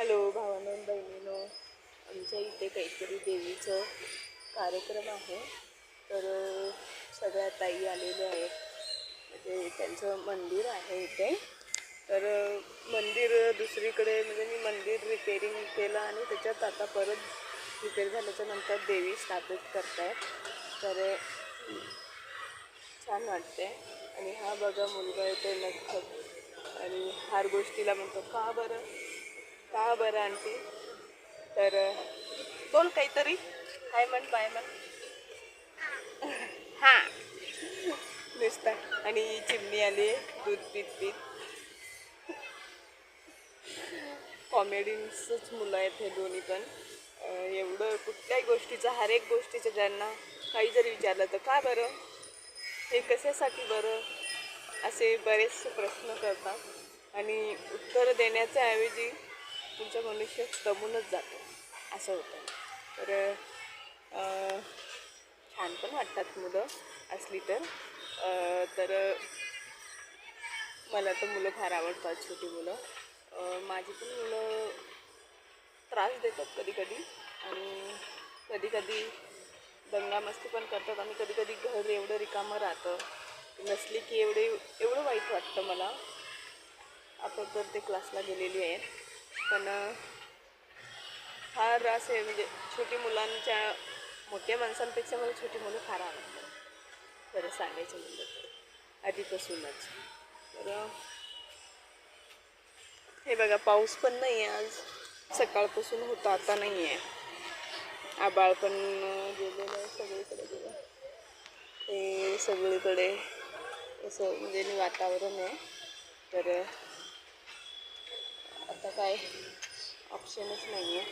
Hello भावांनो बहिणीनो, आमच्या इथे काहीतरी देवीचं कार्यक्रम आहे. तर सगळ्या ताई आलेल्या आहेत. म्हणजे त्यांचं मंदिर आहे इथे. तर मंदिर दुसरीकडे म्हणजे मी मंदिर रिपेरिंग केलं आणि त्याच्यात आता परत रिपेअर झाल्याच्या नंतर देवी स्थापित करतायत. तर छान वाटते. आणि हा बघा मुलगा येतो नक्की आणि हर गोष्टीला म्हणतो का बरं आंटी. तर बोल काहीतरी, हाय म्हण बाय म्हण. हां नुसता. आणि चिमणी आली दूध पीत पीत. कॉमेडीचंच मुलं आहेत हे दोन्ही पण. एवढं कुठल्याही गोष्टीचं, हर एक गोष्टीचं ज्यांना काही जरी विचारलं तर का बरं, हे कशासाठी बरं, असे बरेचसे प्रश्न करतात आणि उत्तर देण्याच्या ऐवजी तुमचं मनुष्य दमूनच जातो असं होतं. तर छान पण वाटतात मुलं असली तर. तर मला तर मुलं फार आवडतात, छोटी मुलं. माझी पण मुलं त्रास देतात कधी कधी आणि कधी कधी दंगामस्ती पण करतात. आणि कधी कधी घर एवढं रिकामं राहतं, नसली की एवढं वाईट वाटतं मला. आता तर ते क्लासला गेलेली आहेत. पण फार असे म्हणजे छोटी मुलांच्या, मोठ्या माणसांपेक्षा मला छोटी मुलं फार आवडतात खरं सांगायचं म्हणलं तर, आधीपासूनच. तर हे बघा पाऊस पण नाही आहे आज. सकाळपासून होता, आता नाही आहे. आबाळ पण गेलेलं आहे सगळीकडे. बघा हे सगळीकडे असं म्हणजे वातावरण आहे. तर आता काय ऑप्शनच नाही आहे.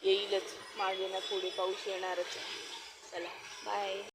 येईलच मागे ना पुढे पाऊस येणारच. चला बाय.